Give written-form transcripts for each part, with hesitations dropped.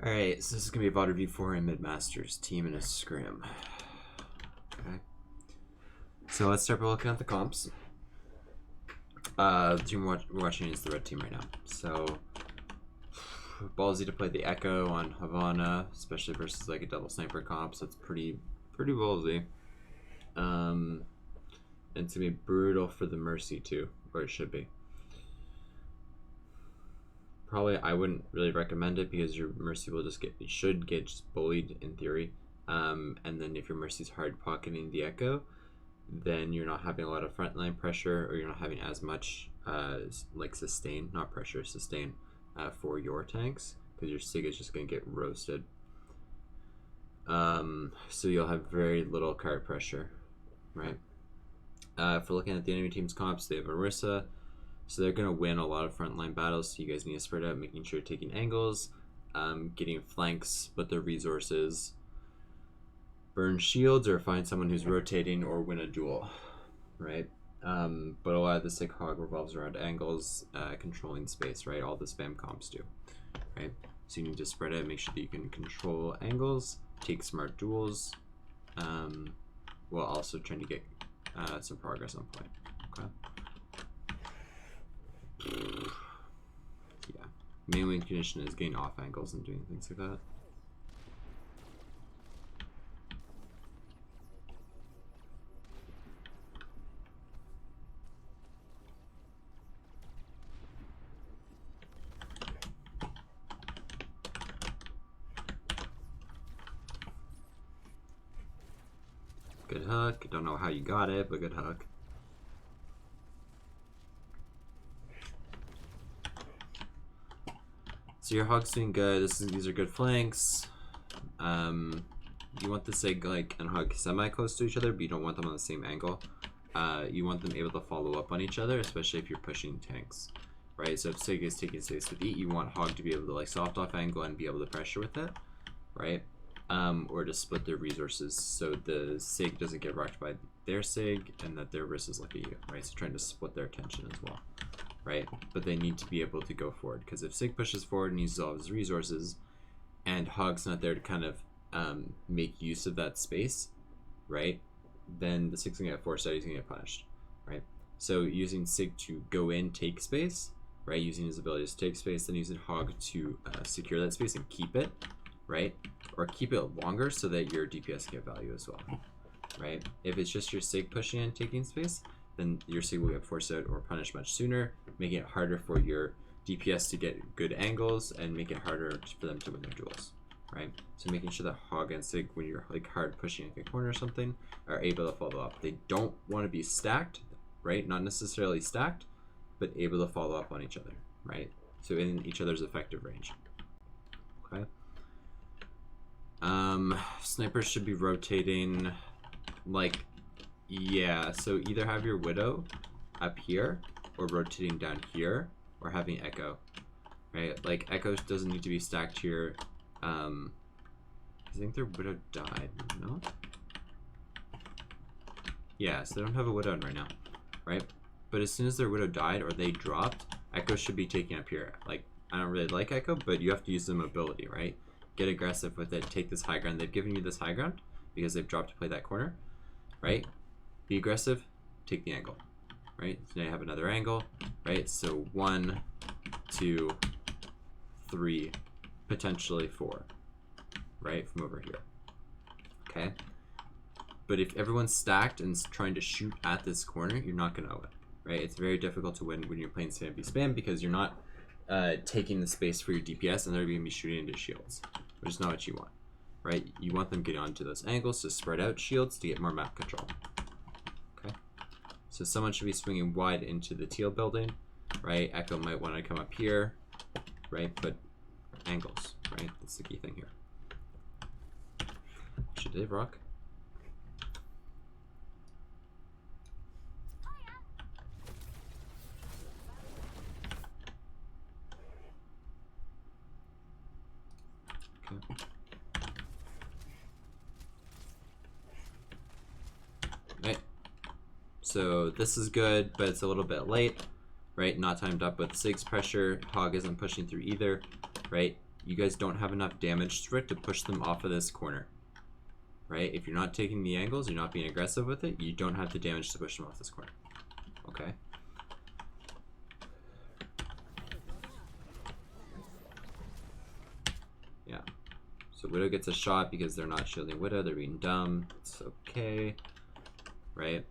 Alright, so this is going to be a VOD review for a Mid-Masters team in a Scrim. Okay. So let's start by looking at the comps. The team we're watching is the red team right now. So, ballsy to play the Echo on Havana, especially versus like a double sniper comp, so it's pretty ballsy. And it's going to be brutal for the Mercy too, or it should be. Probably I wouldn't really recommend it because your Mercy will should get just bullied in theory. And then if your Mercy's hard pocketing the Echo, then you're not having a lot of frontline pressure, or you're not having as much like sustain, not pressure, sustain for your tanks, because your Sig is just going to get roasted. So you'll have very little card pressure, right? For looking at the enemy team's comps, they have Marissa. So they're going to win a lot of frontline battles, so you guys need to spread out, making sure you're taking angles, getting flanks, split their resources, burn shields, or find someone who's rotating, or win a duel, right? But a lot of the Sig Hog revolves around angles, controlling space, right? All the spam comps do, right? So you need to spread out, make sure that you can control angles, take smart duels, while also trying to get some progress on point, okay? Yeah, main win condition is getting off angles and doing things like that. Good hook. Don't know how you got it, but good hook. So your Hog's doing good. These are good flanks. You want the Sig like and Hog semi close to each other, but you don't want them on the same angle. You want them able to follow up on each other, especially if you're pushing tanks, right? So if Sig is taking space with E, you want Hog to be able to like soft off angle and be able to pressure with it, right? Or to split their resources so the Sig doesn't get rocked by their Sig and that their wrist is like you, right? So trying to split their attention as well, right? But they need to be able to go forward, because if Sig pushes forward and uses all of his resources and Hog's not there to kind of make use of that space, right? Then the Sig's gonna get forced out, he's gonna get punished, right? So using Sig to go in, take space, right? Using his abilities to take space, then using Hog to secure that space and keep it, right? Or keep it longer so that your DPS get value as well, right? If it's just your Sig pushing and taking space, then your Sig will get forced out or punished much sooner, making it harder for your DPS to get good angles and make it harder for them to win their duels, right? So making sure that Hog and Sig, when you're like hard pushing like a corner or something, are able to follow up. They don't want to be stacked, right? Not necessarily stacked, but able to follow up on each other, right? So in each other's effective range, okay? Snipers should be rotating, like, yeah, so either have your Widow up here, or rotating down here, or having Echo, right? Like, Echo doesn't need to be stacked here. I think their Widow died, no? Yeah, so they don't have a Widow right now, right? But as soon as their Widow died, or they dropped, Echo should be taking up here. Like, I don't really like Echo, but you have to use the mobility, right? Get aggressive with it, take this high ground. They've given you this high ground because they've dropped to play that corner, right? Be aggressive, take the angle, right? So now you have another angle, right? So 1, 2, 3, potentially 4, right? From over here, okay? But if everyone's stacked and trying to shoot at this corner, you're not gonna win, right? It's very difficult to win when you're playing spam v spam because you're not taking the space for your DPS, and they're going to be shooting into shields, which is not what you want, right? You want them getting onto those angles to spread out shields to get more map control, okay? So someone should be swinging wide into the teal building, right? Echo might want to come up here, right? But angles, right? That's the key thing here. Should they rock? Right, so this is good, but it's a little bit late, right? Not timed up with Sig's pressure. Hog isn't pushing through either, right? you guys don't have enough damage to it to push them off of this corner. Right? If you're not taking the angles, you're not being aggressive with it, you don't have the damage to push them off this corner. Okay? Yeah. So Widow gets a shot because they're not shielding Widow, they're being dumb. It's okay. Right?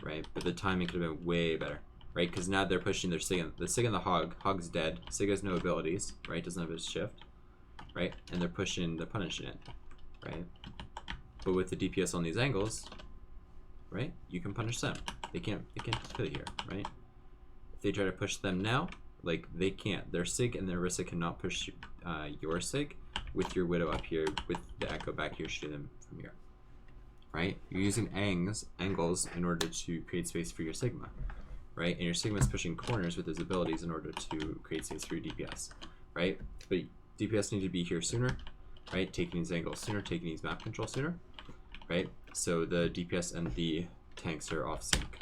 Right? But the timing could have been way better. Right? Because now they're pushing their Sig and the Hog. Hog's dead. Sig has no abilities. Right? Doesn't have his shift. Right? And they're punishing it. Right? But with the DPS on these angles, right? You can punish them. They can't kill you here, right? If they try to push them now, like they can't. Their Sig and their Orisa cannot push your Sig with your Widow up here, with the Echo back here shooting them from here. Right? You're using angles in order to create space for your Sigma. Right? And your Sigma's pushing corners with his abilities in order to create space for your DPS. Right? But DPS need to be here sooner. Right? Taking these angles sooner, taking these map control sooner. Right? So the DPS and the tanks are off sync,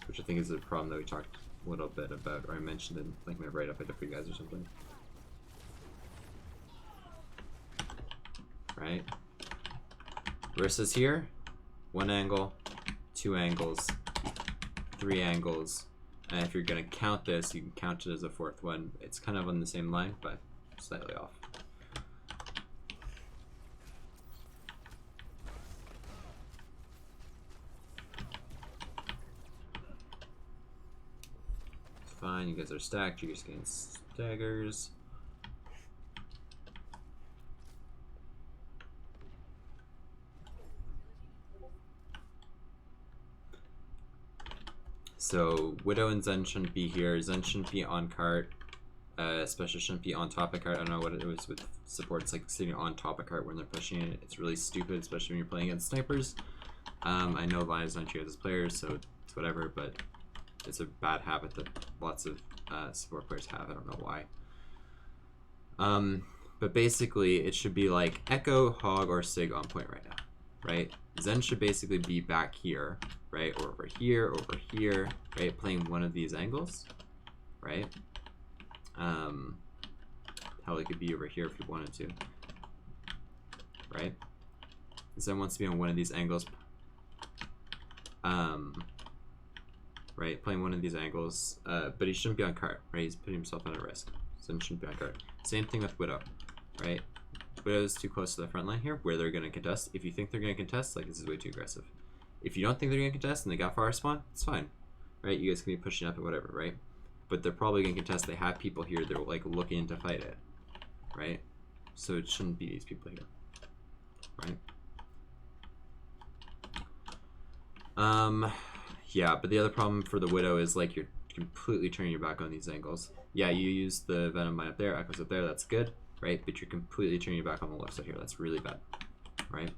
which I think is a problem that we talked a little bit about, or I mentioned in like my write-up I did for you guys or something. Right? Orisa's here, 1 angle, 2 angles, 3 angles, and if you're gonna count this, you can count it as a 4th one. It's kind of on the same line, but slightly off. Fine, you guys are stacked, you're just getting staggers. So Widow and Zen shouldn't be here. Zen shouldn't be on cart. Especially shouldn't be on top of cart. I don't know what it was with supports like sitting on top of cart when they're pushing it. It's really stupid, especially when you're playing against snipers. I know Line's not you as players, so it's whatever, but it's a bad habit that lots of support players have. I don't know why. But basically, it should be like Echo, Hog, or Sig on point right now, right? Zen should basically be back here, right? Or over here, right? Playing one of these angles, right? Hell, it could be over here if you wanted to, right? Zen wants to be on one of these angles. Right, playing one of these angles, but he shouldn't be on cart, right? He's putting himself at a risk, so he shouldn't be on cart. Same thing with Widow, right? Widow's too close to the front line here, where they're going to contest. If you think they're going to contest, like, this is way too aggressive. If you don't think they're going to contest and they got fire spawn, it's fine, right? You guys can be pushing up and whatever, right? But they're probably going to contest. They have people here. They're, like, looking to fight it, right? So it shouldn't be these people here, right? Yeah, but the other problem for the Widow is, like, you're completely turning your back on these angles. Yeah, you use the Venom Mine up there, Echoes up there, that's good, right? But you're completely turning your back on the left side here. That's really bad, right?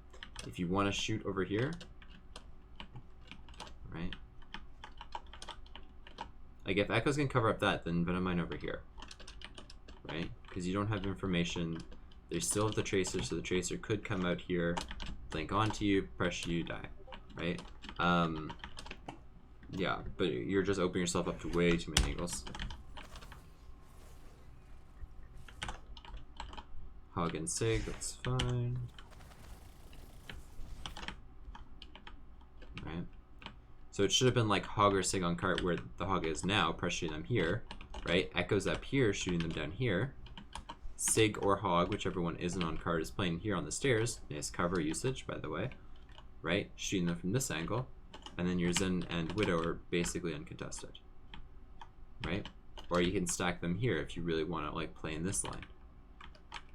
If you want to shoot over here, right? Like, if Echoes can cover up that, then Venom Mine over here, right? Because you don't have information. They still have the Tracer, so the Tracer could come out here, blink onto you, pressure you, die, right? Yeah, but you're just opening yourself up to way too many angles. Hog and Sig, that's fine. Right. So it should have been like Hog or Sig on cart where the Hog is now, pressuring them here, right? Echoes up here, shooting them down here. Sig or Hog, whichever one isn't on cart, is playing here on the stairs. Nice cover usage, by the way. Right? Shooting them from this angle. And then your Zen and Widow are basically uncontested, right? Or you can stack them here if you really want to like play in this line,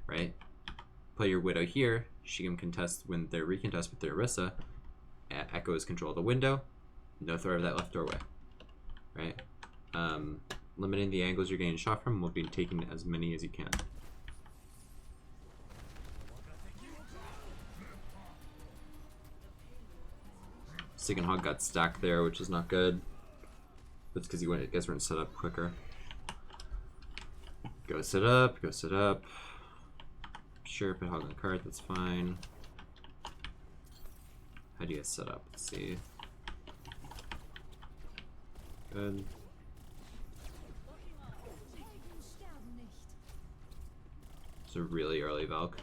right? Play your Widow here, she can contest when they're recontest with their Orisa. Echoes control the window, no threat of that left doorway, right? Limiting the angles you're getting shot from will be taking as many as you can. Sig and Hog got stacked there, which is not good. That's because you guys weren't set up quicker. Go sit up, go sit up. Sure, put Hog on the cart, that's fine. How do you guys set up? Let's see. Good. It's a really early Valk.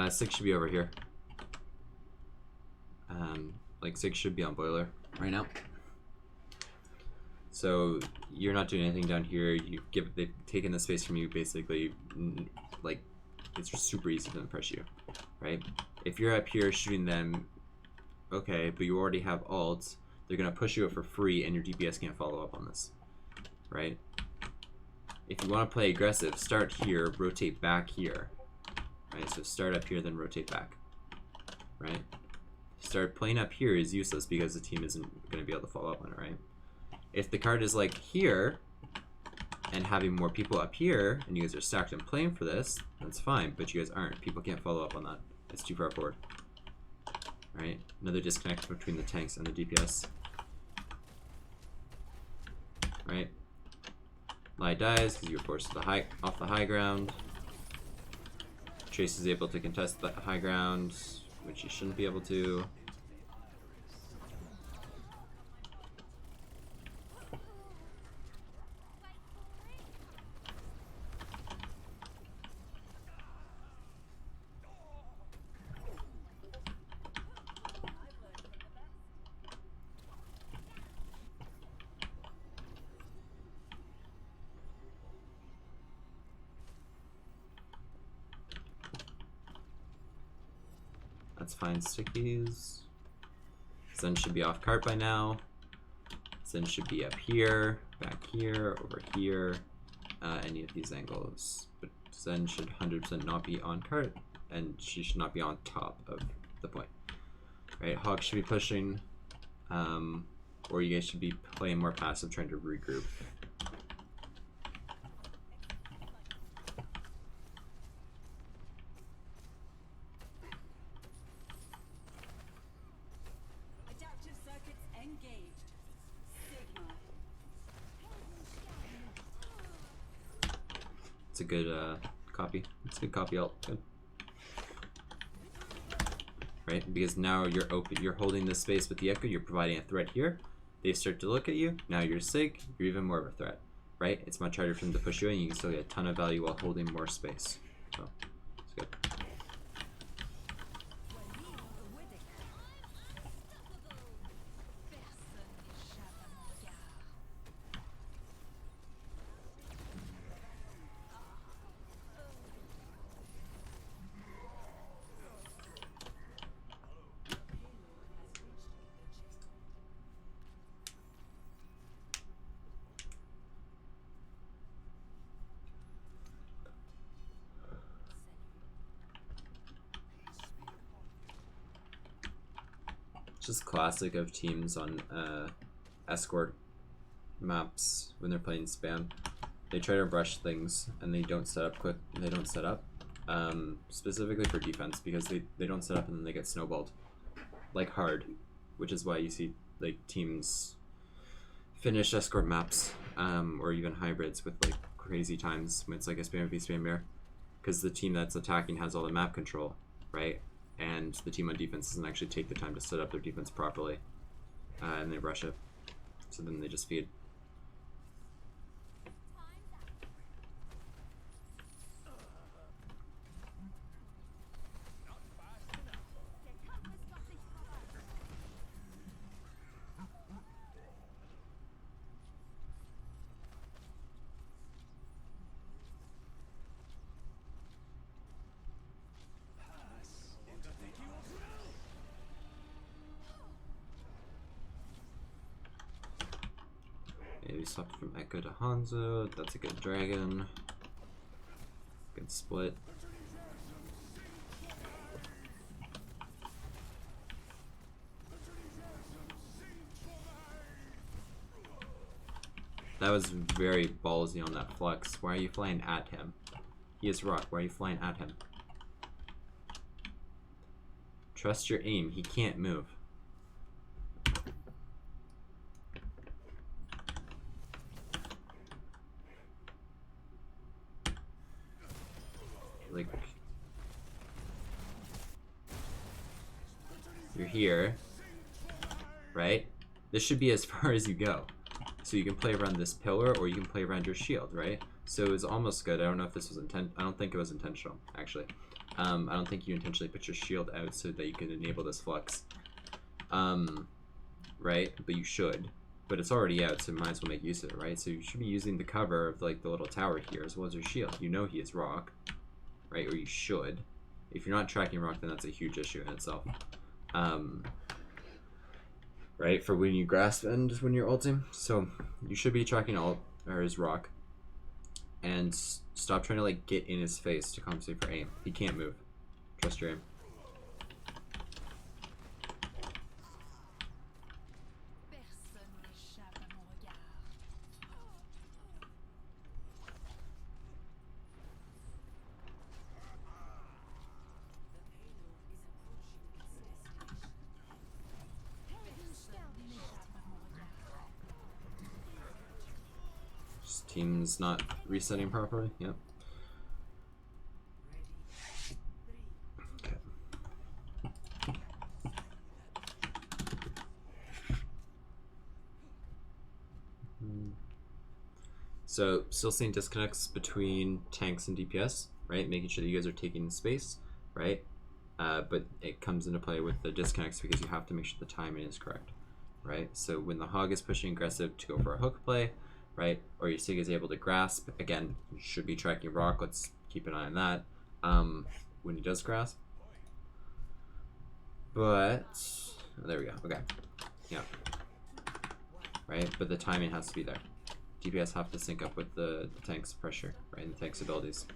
Sig should be over here. Like Sig should be on boiler right now. So you're not doing anything down here. They've taken the space from you basically. Like it's just super easy for them to press you, right? If you're up here shooting them, okay, but you already have ults. They're gonna push you up for free, and your DPS can't follow up on this, right? If you want to play aggressive, start here, rotate back here, right? So start up here, then rotate back, right? Start playing up here is useless because the team isn't going to be able to follow up on it, right? If the card is like here and having more people up here and you guys are stacked and playing for this, that's fine, but you guys aren't. People can't follow up on that. It's too far forward, right? Another disconnect between the tanks and the DPS, right? Lai dies because you were forced to off the high ground. Trace is able to contest the high ground, which he shouldn't be able to. Let's find stickies. Zen should be off cart by now. Zen should be up here, back here, over here, any of these angles. But Zen should 100% not be on cart, and she should not be on top of the point. Right, Hog should be pushing, or you guys should be playing more passive, trying to regroup. It's a good copy. It's a good copy ult. Good. Right, because now you're open. You're holding this space with the echo. You're providing a threat here. They start to look at you. Now you're Sig. You're even more of a threat. Right? It's much harder for them to push you in. You can still get a ton of value while holding more space. So it's good. Just classic of teams on escort maps when they're playing spam. They try to rush things and they don't set up quick. They don't set up specifically for defense because they don't set up and then they get snowballed like hard, which is why you see like teams finish escort maps or even hybrids with like crazy times when it's like a spam v spam bear because the team that's attacking has all the map control, right? And the team on defense doesn't actually take the time to set up their defense properly, and they rush it. So then they just feed. Maybe swapped from Echo to Hanzo. That's a good dragon. Good split. That was very ballsy on that flex. Why are you flying at him? He is rock. Why are you flying at him? Trust your aim. He can't move. Like, you're here, right? This should be as far as you go. So you can play around this pillar, or you can play around your shield, right? So it's almost good. I don't know if this was I don't think it was intentional, actually. I don't think you intentionally put your shield out so that you can enable this flux. Right? But you should. But it's already out, so you might as well make use of it, right? So you should be using the cover of like the little tower here as well as your shield. You know he is rock, right? Or you should. If you're not tracking rock, then that's a huge issue in itself. Right? For when you grasp and when you're ulting. So you should be tracking ult or his rock. And stop trying to like get in his face to compensate for aim. He can't move. Trust your aim. Team's not resetting properly. Yep. Okay. So still seeing disconnects between tanks and DPS, right? Making sure that you guys are taking space, right? But it comes into play with the disconnects because you have to make sure the timing is correct, right? So when the Hog is pushing aggressive to go for a hook play, right? Or your Sig is able to grasp. Again, you should be tracking rock. Let's keep an eye on that. When he does grasp. But oh, there we go. Okay. Yeah. Right? But the timing has to be there. DPS have to sync up with the tank's pressure, right? And the tank's abilities.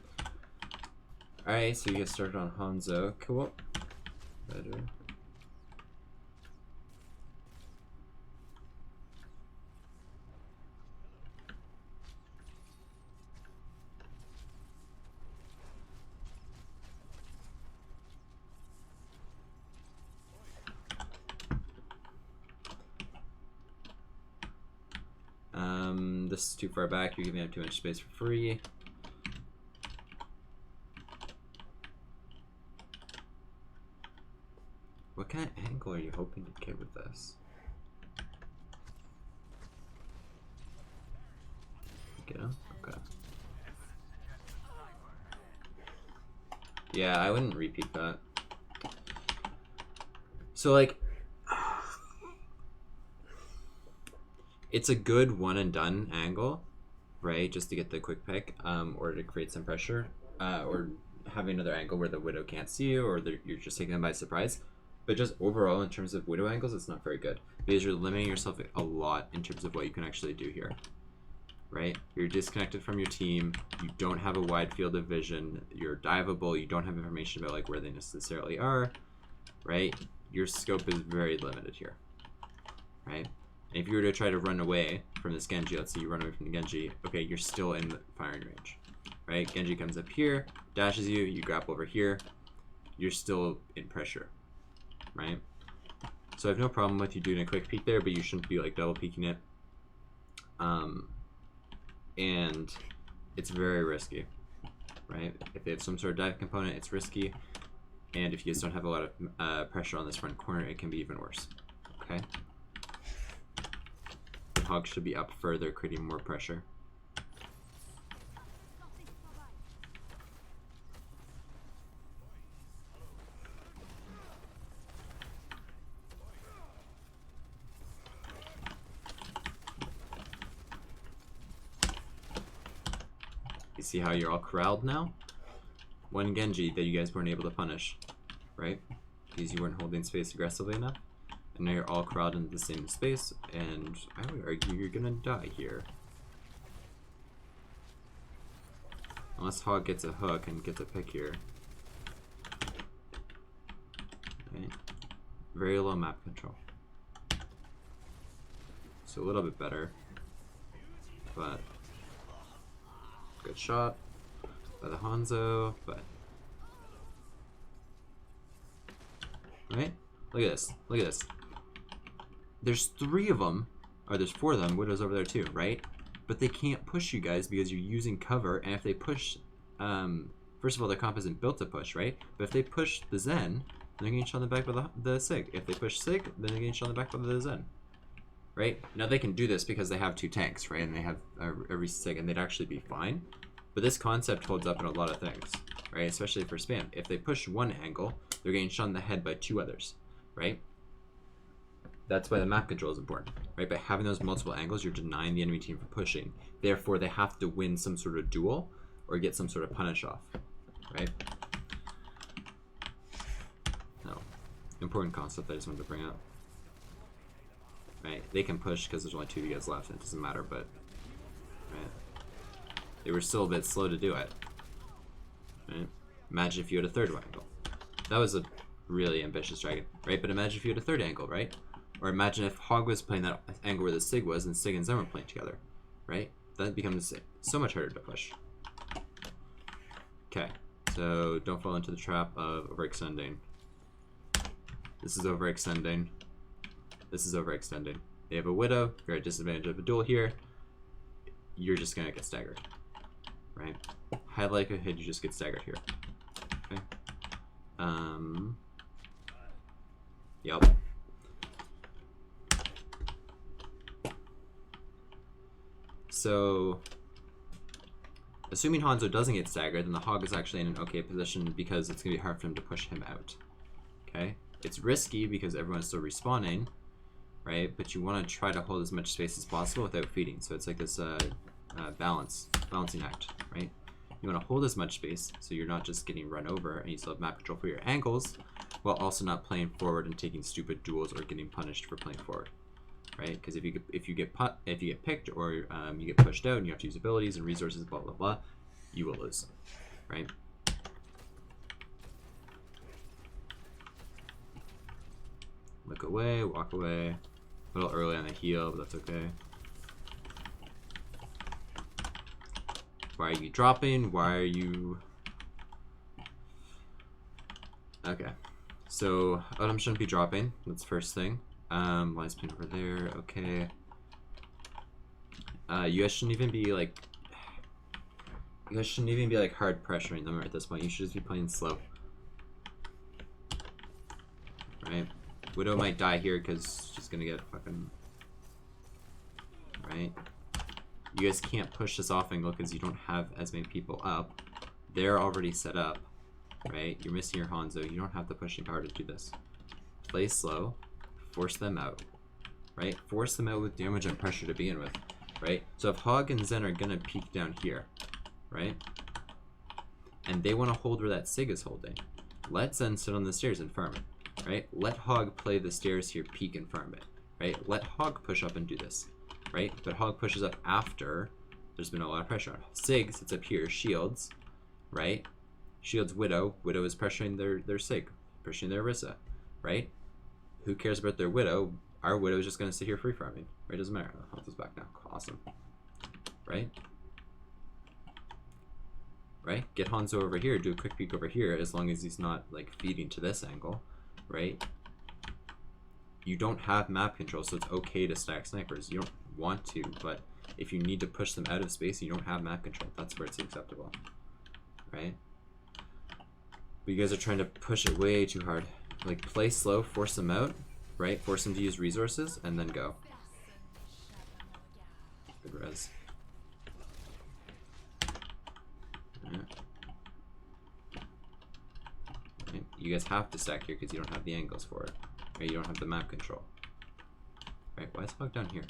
Alright, so you get started on Hanzo. Cool. Better. This is too far back. You're giving up too much space for free. What kind of angle are you hoping to get with this? Get him? Okay. Yeah, I wouldn't repeat that. So like, it's a good one and done angle, right? Just to get the quick pick, or to create some pressure, or having another angle where the Widow can't see you, or you're just taking them by surprise. But just overall, in terms of Widow angles, it's not very good because you're limiting yourself a lot in terms of what you can actually do here, right? You're disconnected from your team. You don't have a wide field of vision. You're diveable. You don't have information about like where they necessarily are, right? Your scope is very limited here, right? And if you were to try to run away from this Genji, let's say you run away from the Genji, okay, you're still in the firing range, right? Genji comes up here, dashes you, you grapple over here, you're still in pressure, right? So I have no problem with you doing a quick peek there, but you shouldn't be like double peeking it. And it's very risky, right? If they have some sort of dive component, it's risky. And if you guys don't have a lot of pressure on this front corner, it can be even worse, okay? Hog should be up further, creating more pressure. You see how you're all corralled now? One Genji that you guys weren't able to punish, right? Because you weren't holding space aggressively enough. And now you're all crowded into the same space, and I would argue you're gonna die here. Unless Hog gets a hook and gets a pick here. Okay. Very low map control. So a little bit better. But good shot by the Hanzo, but right? Look at this. Look at this. There's 3 of them, or there's 4 of them. Widow's over there too, right? But they can't push you guys because you're using cover, and if they push, first of all, their comp isn't built to push, right? But if they push the Zen, they're getting shot in the back by the Sig. If they push Sig, then they're getting shot in the back by the Zen. right? Now they can do this because they have 2 tanks, right? And they have every Sig, and they'd actually be fine. But this concept holds up in a lot of things, right? Especially for spam. If they push one angle, they're getting shot in the head by 2 others, right? That's why the map control is important, right? By having those multiple angles, you're denying the enemy team from pushing. Therefore, they have to win some sort of duel or get some sort of punish off, right? No. Important concept I just wanted to bring up. Right? They can push because there's only 2 of you guys left, and it doesn't matter, but right? They were still a bit slow to do it. Right? Imagine if you had a 3rd angle. That was a really ambitious dragon, right? But imagine if you had a 3rd angle, right? Or imagine if Hog was playing that angle where the Sig was and Sig and Zen were playing together, right? That becomes so much harder to push. Okay, so don't fall into the trap of overextending. This is overextending. This is overextending. They have a Widow, you're at disadvantage of a duel here. You're just gonna get staggered, right? High likelihood you just get staggered here. Okay. Yep. So, assuming Hanzo doesn't get staggered, then the Hog is actually in an okay position because it's going to be hard for him to push him out. Okay? It's risky because everyone's still respawning, right? But you want to try to hold as much space as possible without feeding. So it's like this balancing act, right? You want to hold as much space so you're not just getting run over and you still have map control for your angles, while also not playing forward and taking stupid duels or getting punished for playing forward. Right? Because if you get picked or you get pushed out and you have to use abilities and resources, blah blah blah, you will lose. Right? Look away, walk away. A little early on the heal, but that's okay. Why are you dropping? Why are you? Okay. So Autumn shouldn't be dropping. That's the first thing. Lines pin over there, okay. You guys shouldn't even be like hard pressuring them at this point. You should just be playing slow. Right? Widow might die here because she's gonna get fucking right. You guys can't push this off angle because you don't have as many people up. They're already set up. Right? You're missing your Hanzo. You don't have the pushing power to do this. Play slow. Force them out, right? Force them out with damage and pressure to begin with, right? So if Hog and Zen are gonna peek down here, right? And they want to hold where that Sig is holding, let Zen sit on the stairs and farm it, right? Let Hog play the stairs here, peek and farm it, right? Let Hog push up and do this, right? But Hog pushes up after there's been a lot of pressure on. Sig sits up here, shields, right? Shields Widow. Widow is pressuring their Sig, pressuring their Orisa, right? Who cares about their Widow? Our Widow is just going to sit here free farming. Right? Doesn't matter. Hanzo's back now. Awesome. Right? Right? Get Hanzo over here. Do a quick peek over here as long as he's not like feeding to this angle. Right? You don't have map control, so it's okay to stack snipers. You don't want to, but if you need to push them out of space, you don't have map control. That's where it's acceptable. Right? But you guys are trying to push it way too hard. Like, play slow, force them out, right? Force them to use resources, and then go. Good res. Right. Right. You guys have to stack here because you don't have the angles for it. Right? You don't have the map control. Right, why is Hog down here?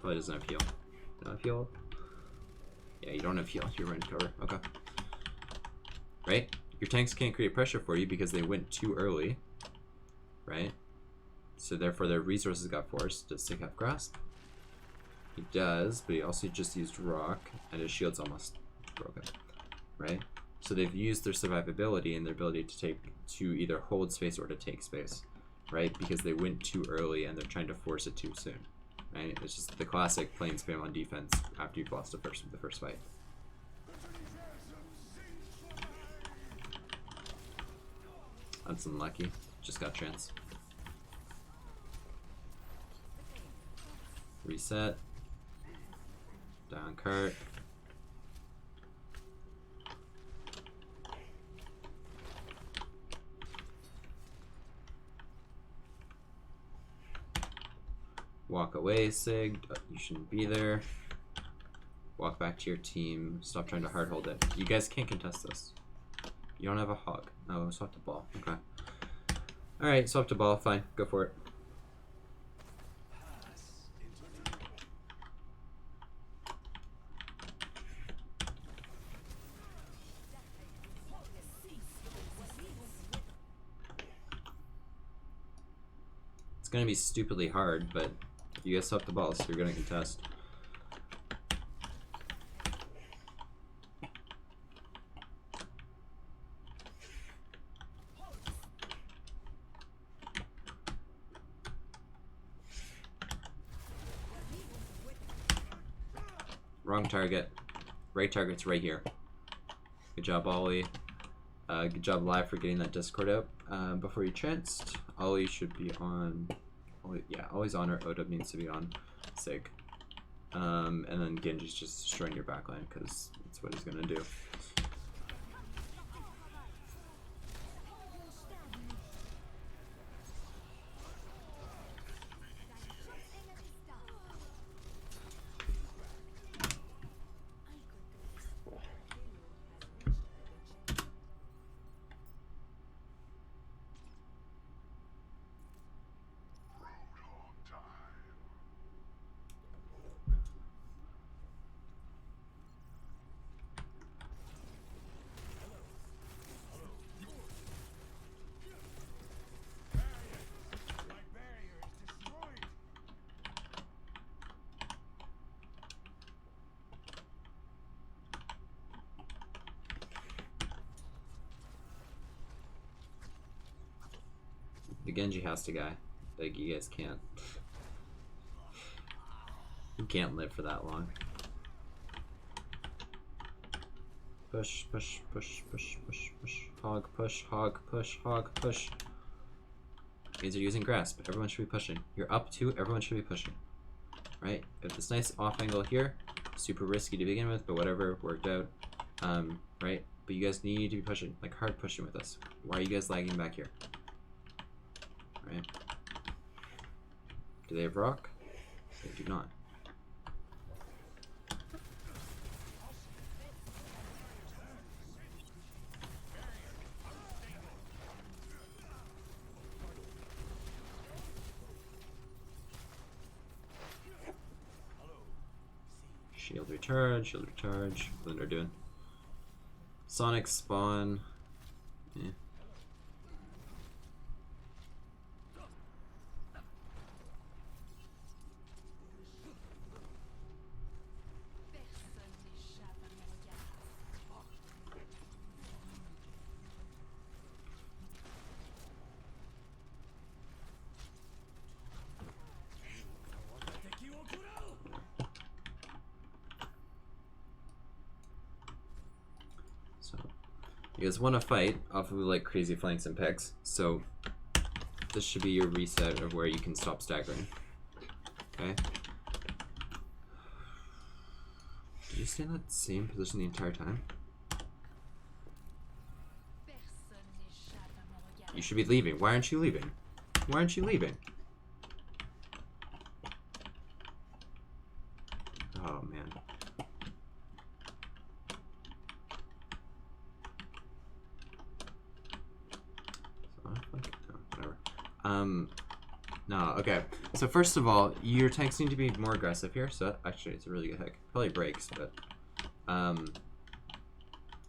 Probably doesn't have heal. Don't have heal? Yeah, you don't have heal. You're running cover. Okay. Right? Your tanks can't create pressure for you because they went too early, right? So therefore their resources got forced. Does Sig have grasp? He does, but he also just used rock, and his shield's almost broken, right? So they've used their survivability and their ability to either hold space or to take space, right? Because they went too early and they're trying to force it too soon, right? It's just the classic playing spam on defense after you've lost the first fight. That's unlucky. Just got trans. Reset. Down cart. Walk away, Sig. You shouldn't be there. Walk back to your team. Stop trying to hard hold it. You guys can't contest this. You don't have a hog. No, swap the ball. Okay. Alright, swap the ball. Fine. Go for it. It's gonna be stupidly hard, but you guys swap the ball, so you're gonna contest. Wrong target. Right target's right here. Good job, Ollie. Good job, Live, for getting that Discord out before you chanced. Ollie should be on. Yeah, Ollie's on, or OW needs to be on Sig. And then Genji's just destroying your backline because that's what he's gonna do. The Genji has to guy. Like, you guys can't. You can't live for that long. Push, push, push, push, push, push. Hog, push, hog, push, hog, push. You guys are using grasp. Everyone should be pushing. You're up 2, everyone should be pushing. Right? You have this nice off angle here. Super risky to begin with, but whatever, worked out. Right? But you guys need to be pushing, like hard pushing with us. Why are you guys lagging back here? Right? Do they have rock? They do not. Shield recharge, shield recharge. What they're doing? Sonic spawn. Yeah. You guys want to fight off of like crazy flanks and picks, so this should be your reset of where you can stop staggering. Okay. Did you stay in that same position the entire time? You should be leaving. Why aren't you leaving? Why aren't you leaving? Oh man. No, okay. So first of all, your tanks need to be more aggressive here. So actually, it's a really good hook. Probably breaks, but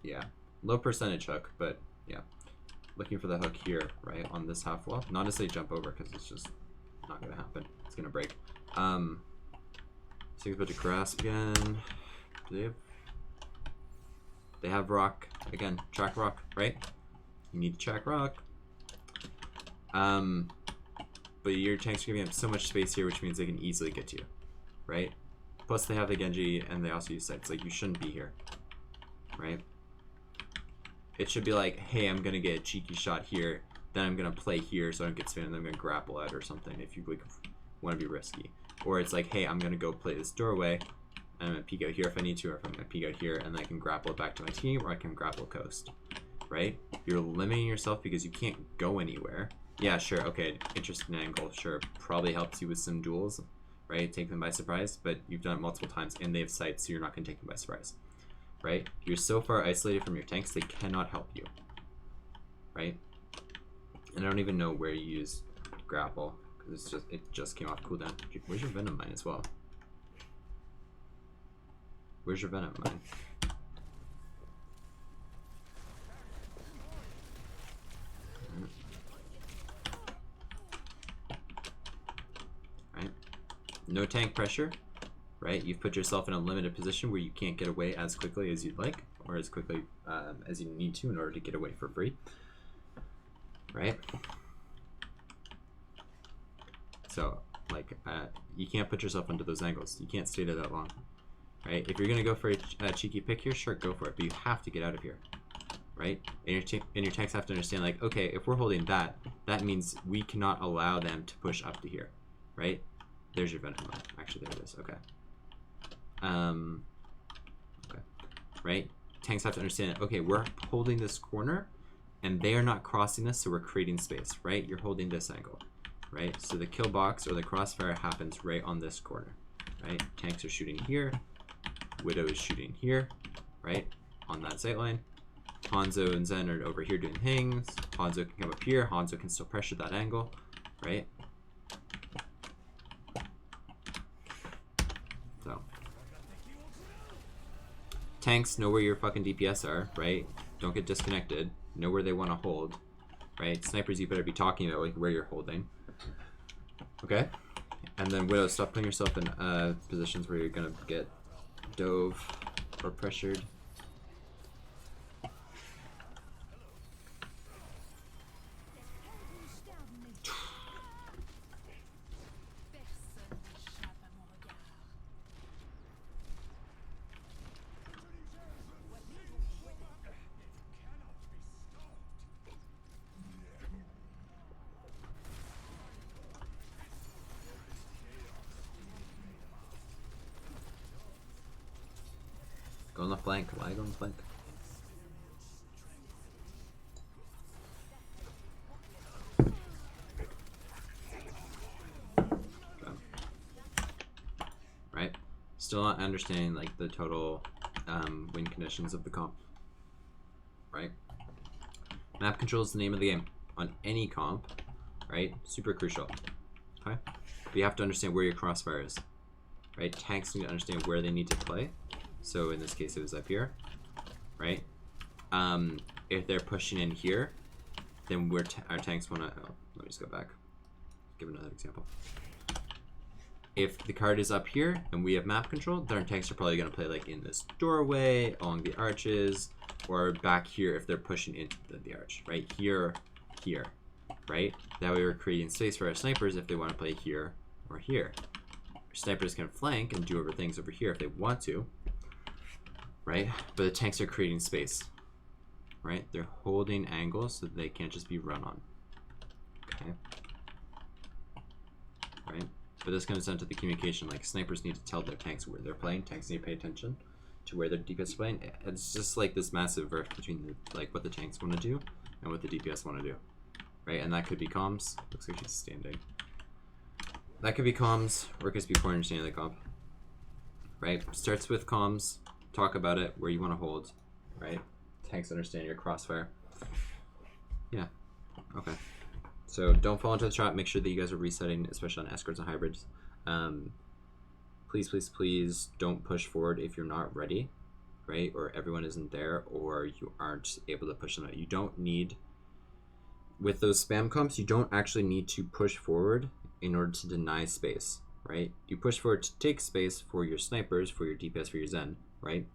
yeah, low percentage hook, but yeah, looking for the hook here, right on this half wall. Not to say jump over because it's just not gonna happen. It's gonna break. So you put to grasp again. Do they have rock again? Track rock, right? You need to track rock. But your tanks are giving up so much space here, which means they can easily get to you, right? Plus they have the Genji, and they also use sights. Like, you shouldn't be here, right? It should be like, hey, I'm gonna get a cheeky shot here, then I'm gonna play here so I don't get spin, and then I'm gonna grapple out or something if you like want to be risky. Or it's like, hey, I'm gonna go play this doorway, and I'm gonna peek out here if I need to, or if I'm gonna peek out here, and then I can grapple it back to my team, or I can grapple coast, right? You're limiting yourself because you can't go anywhere. Yeah, sure, okay, interesting angle, sure, probably helps you with some duels, right? Take them by surprise, but you've done it multiple times and they have sights, so you're not going to take them by surprise, right? You're so far isolated from your tanks, they cannot help you, right? And I don't even know where you use grapple, because it just came off cooldown. Where's your Venom Mine as well? Where's your Venom Mine? Right? No tank pressure, right? You've put yourself in a limited position where you can't get away as quickly as you'd like, or as quickly as you need to in order to get away for free, right? So, like, you can't put yourself into those angles. You can't stay there that long, right? If you're gonna go for a cheeky pick here, sure, go for it, but you have to get out of here, right? And your tanks have to understand, like, okay, if we're holding that, that means we cannot allow them to push up to here, right? There's your Venom Mine. Actually, there it is. Okay. Okay. Right? Tanks have to understand, okay, we're holding this corner, and they are not crossing this, so we're creating space, right? You're holding this angle, right? So the kill box or the crossfire happens right on this corner, right? Tanks are shooting here. Widow is shooting here, right? On that sight line. Hanzo and Zen are over here doing things. Hanzo can come up here. Hanzo can still pressure that angle, right? So. Tanks know where your fucking DPS are, right? Don't get disconnected. Know where they want to hold, right? Snipers, you better be talking about like where you're holding. Okay? And then Widow, stop putting yourself in positions where you're gonna get dove or pressured. Go on the flank. Why go on the flank? Okay. Right? Still not understanding like the total win conditions of the comp. Right? Map control is the name of the game on any comp. Right? Super crucial. Okay? But you have to understand where your crossfire is. Right? Tanks need to understand where they need to play. So in this case, it was up here, right? If they're pushing in here, then our tanks want to. Oh, let me just go back. Give another example. If the card is up here and we have map control, then our tanks are probably going to play like in this doorway, along the arches, or back here if they're pushing into the arch, right? Here, right? That way we're creating space for our snipers if they want to play here or here. Our snipers can flank and do other things over here if they want to. Right? But the tanks are creating space. Right? They're holding angles so that they can't just be run on. Okay? Right? But this comes down to the communication. Like, snipers need to tell their tanks where they're playing. Tanks need to pay attention to where their DPS is playing. It's just like this massive rift between like what the tanks want to do and what the DPS want to do. Right? And that could be comms. Looks like she's standing. That could be comms, or it could be poor understanding of the comp. Right? Starts with comms. Talk about it, where you want to hold, right? Tanks understand your crossfire. Yeah, okay. So don't fall into the trap. Make sure that you guys are resetting, especially on escorts and hybrids. Please, please, please don't push forward if you're not ready, right? Or everyone isn't there, or you aren't able to push them out. You don't need, with those spam comps, you don't actually need to push forward in order to deny space, right? You push forward to take space for your snipers, for your DPS, for your Zen, right?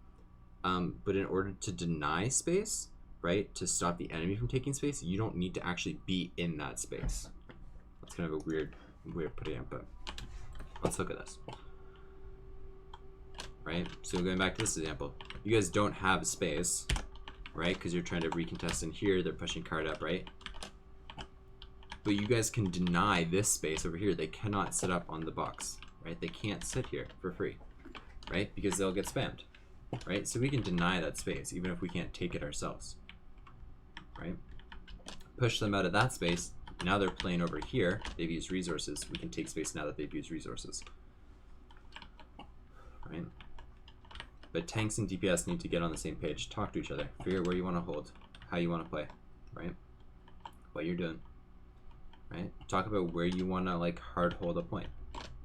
But in order to deny space, right, to stop the enemy from taking space, you don't need to actually be in that space. That's kind of a weird way of putting it, but let's look at this. Right? So going back to this example, you guys don't have space, right? Because you're trying to recontest in here, they're pushing card up, right? But you guys can deny this space over here. They cannot sit up on the box, right? They can't sit here for free, right? Because they'll get spammed. Right? So we can deny that space even if we can't take it ourselves. Right? Push them out of that space. Now they're playing over here. They've used resources. We can take space now that they've used resources. right? But tanks and DPS need to get on the same page, talk to each other, figure out where you want to hold, how you want to play, right? What you're doing, right? Talk about where you want to like hard hold a point.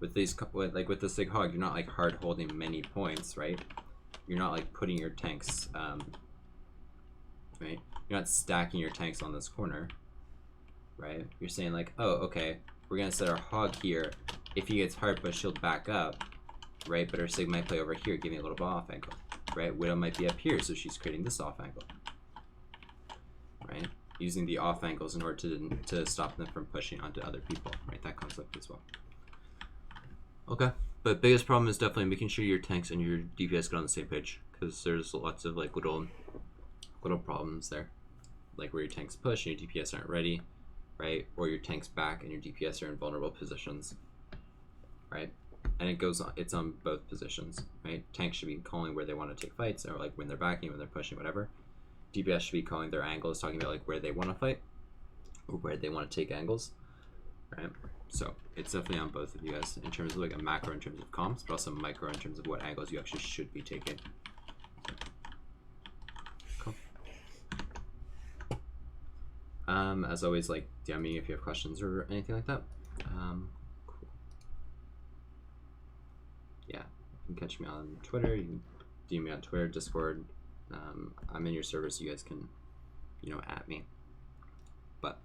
With these, like with the Sig Hog, you're not like hard holding many points, right? You're not like putting your tanks, right? You're not stacking your tanks on this corner, right? You're saying like, oh, okay, we're gonna set our Hog here. If he gets hard push, he'll back up, right? But our Sig might play over here, giving a little bit off angle, right? Widow might be up here, so she's creating this off angle, right? Using the off angles in order to stop them from pushing onto other people, right? That concept as well. Okay, but biggest problem is definitely making sure your tanks and your DPS get on the same page, because there's lots of like little problems there, like where your tanks push and your DPS aren't ready, right? Or your tanks back and your DPS are in vulnerable positions, right? And it's on both positions, right? Tanks should be calling where they want to take fights, or like when they're backing, when they're pushing, whatever. DPS should be calling their angles, talking about like where they want to fight or where they want to take angles, right? So it's definitely on both of you guys in terms of like a macro in terms of comms, but also micro in terms of what angles you actually should be taking. Cool. As always, like DM me if you have questions or anything like that. Cool. Yeah, you can catch me on Twitter. You can DM me on Twitter, Discord. I'm in your server, so you guys can, at me. But